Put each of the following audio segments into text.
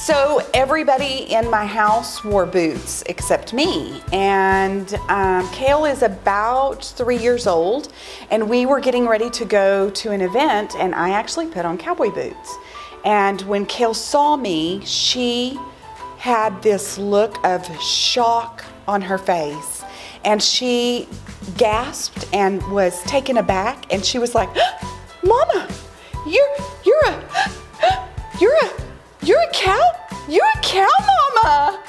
So everybody in my house wore boots except me. And Kale is about 3 years old, and we were getting ready to go to an event, and I actually put on cowboy boots. And when Kale saw me, she had this look of shock on her face, and she gasped and was taken aback, and she was like, "Mama, you're a cow? You're a cow, Mama!"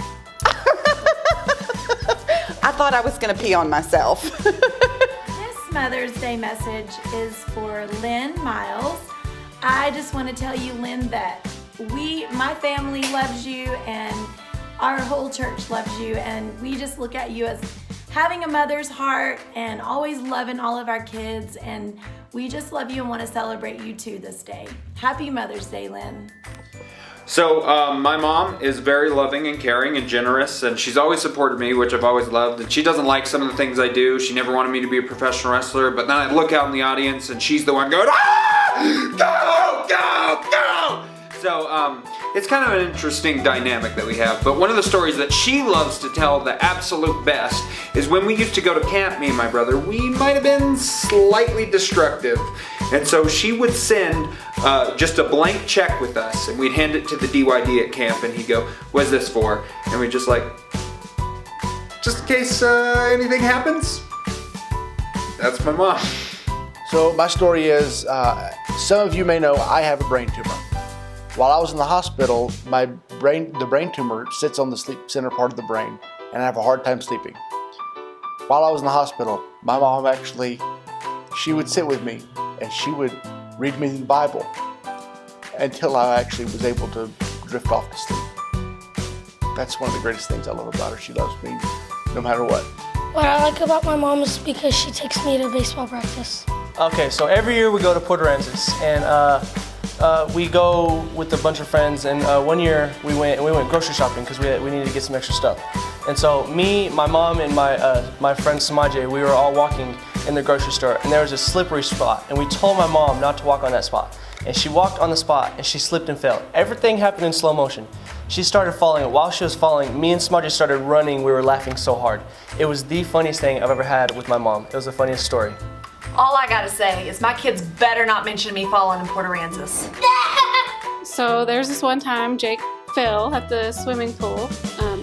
I thought I was gonna pee on myself. This Mother's Day message is for Lynn Miles. I just want to tell you, Lynn, that my family loves you and our whole church loves you, and we just look at you as having a mother's heart and always loving all of our kids, and we just love you and want to celebrate you too this day. Happy Mother's Day, Lynn. So my mom is very loving and caring and generous, and she's always supported me, which I've always loved. And she doesn't like some of the things I do. She never wanted me to be a professional wrestler, but then I look out in the audience and she's the one going, "Ah! Go, go, go!" So it's kind of an interesting dynamic that we have. But one of the stories that she loves to tell the absolute best is when we used to go to camp, me and my brother, we might have been slightly destructive. And so she would send just a blank check with us, and we'd hand it to the DYD at camp, and he'd go, "What's this for?" And we'd just like, "Just in case anything happens." That's my mom. So my story is, some of you may know I have a brain tumor. While I was in the hospital, the brain tumor sits on the sleep center part of the brain, and I have a hard time sleeping. While I was in the hospital, my mom she would sit with me, and she would read me the Bible until I actually was able to drift off to sleep. That's one of the greatest things I love about her. She loves me no matter what. What I like about my mom is because she takes me to baseball practice. Okay, so every year we go to Port Aransas, and we go with a bunch of friends, and one year we went grocery shopping because we needed to get some extra stuff. And so me, my mom, and my friend Samaje, we were all walking in the grocery store, and there was a slippery spot, and we told my mom not to walk on that spot. And she walked on the spot, and she slipped and fell. Everything happened in slow motion. She started falling, and while she was falling, me and Samaje started running. We were laughing so hard. It was the funniest thing I've ever had with my mom. It was the funniest story. All I gotta say is my kids better not mention me falling in Port Aransas. So there's this one time Jake fell at the swimming pool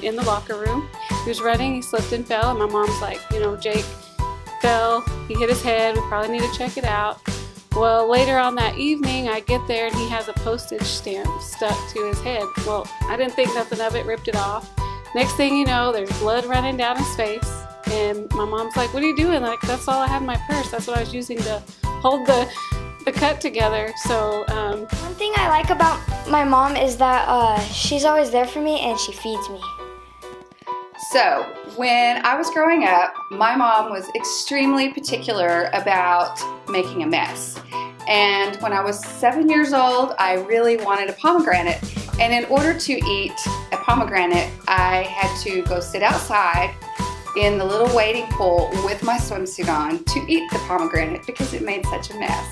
in the locker room. He was running, he slipped and fell, and my mom's like, Jake fell, he hit his head, we probably need to check it out. Well, later on that evening, I get there and he has a postage stamp stuck to his head. Well, I didn't think nothing of it, ripped it off. Next thing you know, there's blood running down his face. And my mom's like, "What are you doing?" Like, "That's all I had in my purse. That's what I was using to hold the cut together." So, One thing I like about my mom is that she's always there for me and she feeds me. So, when I was growing up, my mom was extremely particular about making a mess. And when I was 7 years old, I really wanted a pomegranate. And in order to eat a pomegranate, I had to go sit outside in the little wading pool with my swimsuit on to eat the pomegranate because it made such a mess.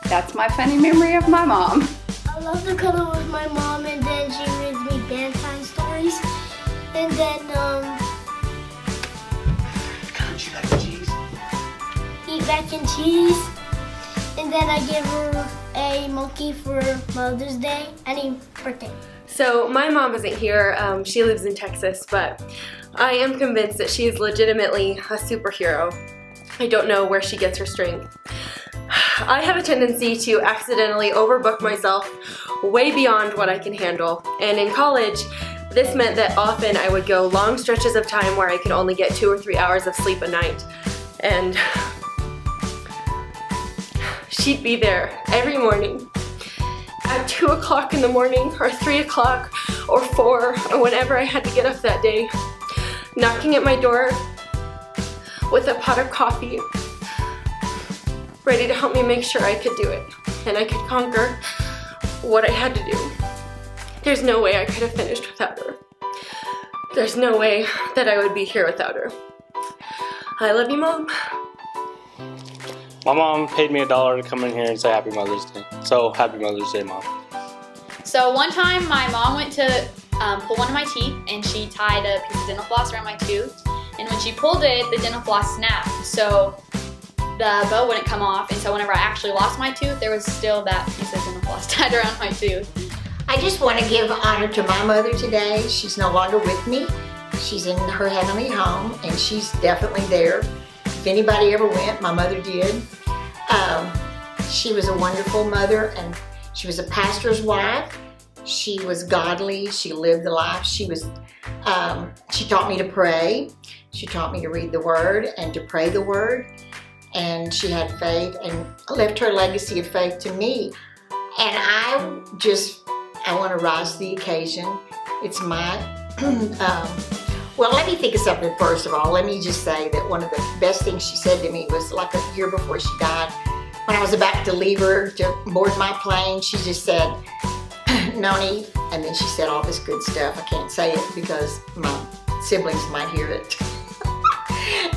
That's my funny memory of my mom. I love to cuddle with my mom, and then she reads me bedtime stories. And then, eat mac and cheese. And then I give her a monkey for Mother's Day. Birthday. So my mom isn't here, she lives in Texas, but I am convinced that she is legitimately a superhero. I don't know where she gets her strength. I have a tendency to accidentally overbook myself way beyond what I can handle, and in college, this meant that often I would go long stretches of time where I could only get 2 or 3 hours of sleep a night, and she'd be there every morning at 2 o'clock in the morning, or 3 o'clock, or 4, or whenever I had to get up that day, knocking at my door with a pot of coffee, ready to help me make sure I could do it, and I could conquer what I had to do. There's no way I could have finished without her. There's no way that I would be here without her. I love you, Mom. My mom paid me $1 to come in here and say Happy Mother's Day. So, Happy Mother's Day, Mom. So one time my mom went to pull one of my teeth and she tied a piece of dental floss around my tooth. And when she pulled it, the dental floss snapped. So the bow wouldn't come off. And so whenever I actually lost my tooth, there was still that piece of dental floss tied around my tooth. I just want to give honor to my mother today. She's no longer with me. She's in her heavenly home and she's definitely there. If anybody ever went, my mother did. She was a wonderful mother and she was a pastor's wife. She was godly. She lived the life. She taught me to pray. She taught me to read the Word and to pray the Word. And she had faith and left her legacy of faith to me. And I want to rise to the occasion. It's my, well, let me think of something first of all. Let me just say that one of the best things she said to me was like a year before she died. When I was about to leave her to board my plane, she just said, Noni, and then she said all this good stuff. I can't say it because my siblings might hear it.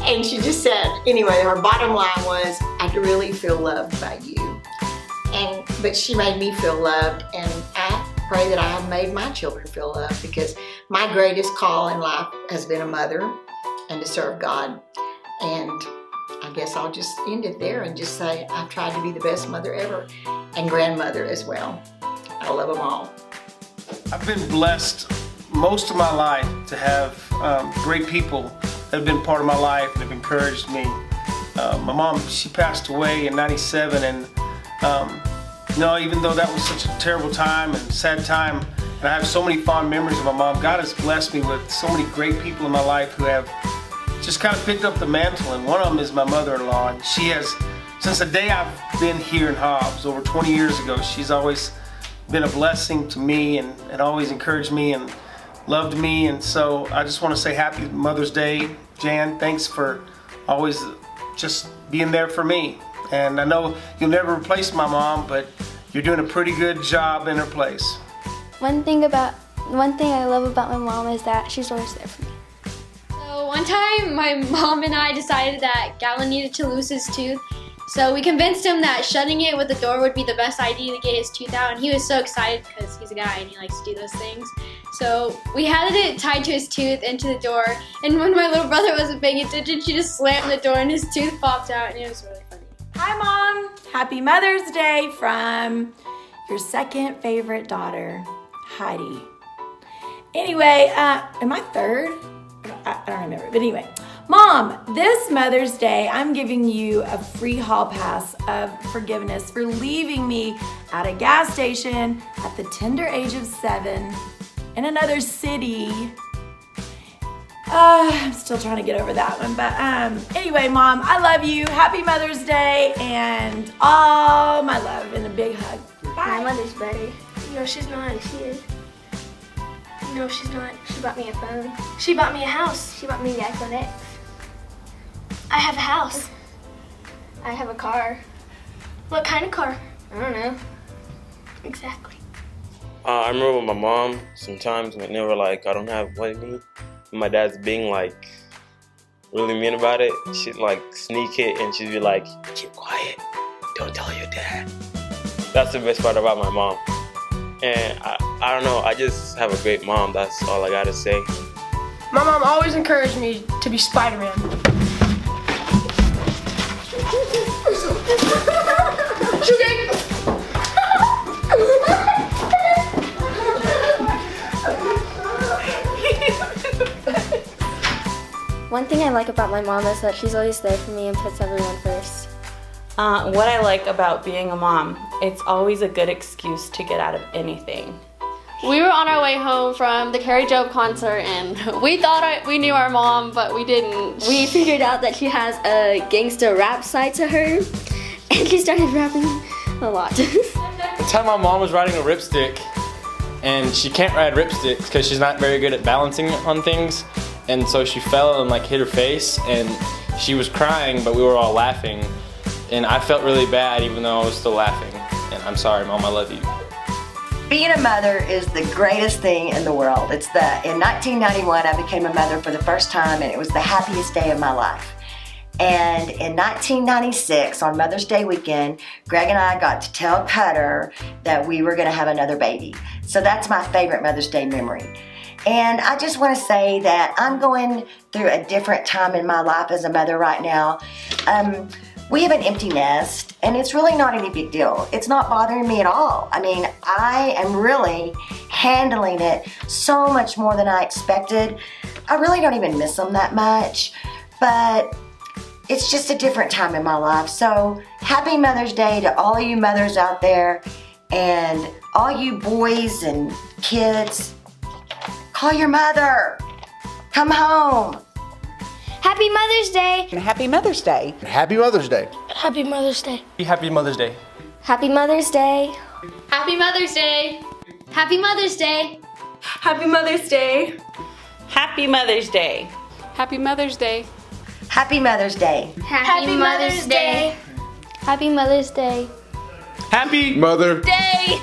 And she just said, anyway, her bottom line was, I really feel loved by you. But she made me feel loved, and I pray that I have made my children feel loved because my greatest call in life has been a mother and to serve God. And I guess I'll just end it there and just say I've tried to be the best mother ever and grandmother as well. I love them all. I've been blessed most of my life to have great people that have been part of my life and have encouraged me. My mom, she passed away in '97, and even though that was such a terrible time and sad time, and I have so many fond memories of my mom, God has blessed me with so many great people in my life who have just kind of picked up the mantle, and one of them is my mother-in-law. And she has, since the day I've been here in Hobbs, over 20 years ago, she's always been a blessing to me and always encouraged me and loved me. And so I just want to say happy Mother's Day, Jan. Thanks for always just being there for me. And I know you'll never replace my mom, but you're doing a pretty good job in her place. One thing I love about my mom is that she's always there for me. So one time my mom and I decided that Galen needed to lose his tooth. So we convinced him that shutting it with the door would be the best idea to get his tooth out, and he was so excited because he's a guy and he likes to do those things. So we had it tied to his tooth into the door, and when my little brother wasn't paying attention, she just slammed the door and his tooth popped out, and it was really funny. Hi, Mom. Happy Mother's Day from your second favorite daughter, Heidi. Anyway, am I third? I don't remember, but anyway. Mom, this Mother's Day, I'm giving you a free hall pass of forgiveness for leaving me at a gas station at the tender age of 7 in another city. I'm still trying to get over that one, but anyway, Mom, I love you. Happy Mother's Day and all my love and a big hug. Bye. My mother's better. No, she's not. She is. No, she's not. She bought me a phone. She bought me a house. She bought me the iPhone X. I have a house. I have a car. What kind of car? I don't know. Exactly. I remember with my mom, sometimes whenever I don't have money, my dad's being really mean about it, she'd sneak it and she'd be like, keep quiet, don't tell your dad. That's the best part about my mom. And I don't know, I just have a great mom, that's all I gotta say. My mom always encouraged me to be Spider-Man. Shooting! One thing I like about my mom is that she's always there for me and puts everyone first. What I like about being a mom, it's always a good excuse to get out of anything. We were on our way home from the Carrie Job concert and we thought we knew our mom, but we didn't. We figured out that she has a gangster rap side to her and she started rapping a lot. The time my mom was riding a ripstick and she can't ride ripsticks because she's not very good at balancing on things, and so she fell and hit her face and she was crying, but we were all laughing. And I felt really bad even though I was still laughing. And I'm sorry, Mom, I love you. Being a mother is the greatest thing in the world. In 1991, I became a mother for the first time, and it was the happiest day of my life. And in 1996, on Mother's Day weekend, Greg and I got to tell Cutter that we were gonna have another baby. So that's my favorite Mother's Day memory. And I just wanna say that I'm going through a different time in my life as a mother right now. We have an empty nest, and it's really not any big deal. It's not bothering me at all. I mean, I am really handling it so much more than I expected. I really don't even miss them that much, but it's just a different time in my life. So happy Mother's Day to all of you mothers out there, and all you boys and kids. Call your mother. Come home. Happy Mother's Day. And happy Mother's Day. Happy Mother's Day. Happy Mother's Day. Happy Mother's Day. Happy Mother's Day. Happy Mother's Day. Happy Mother's Day. Happy Mother's Day. Happy Mother's Day. Happy Mother's Day. Happy Mother's Day. Happy Mother's Day. Happy Mother's Day. Happy Mother Day.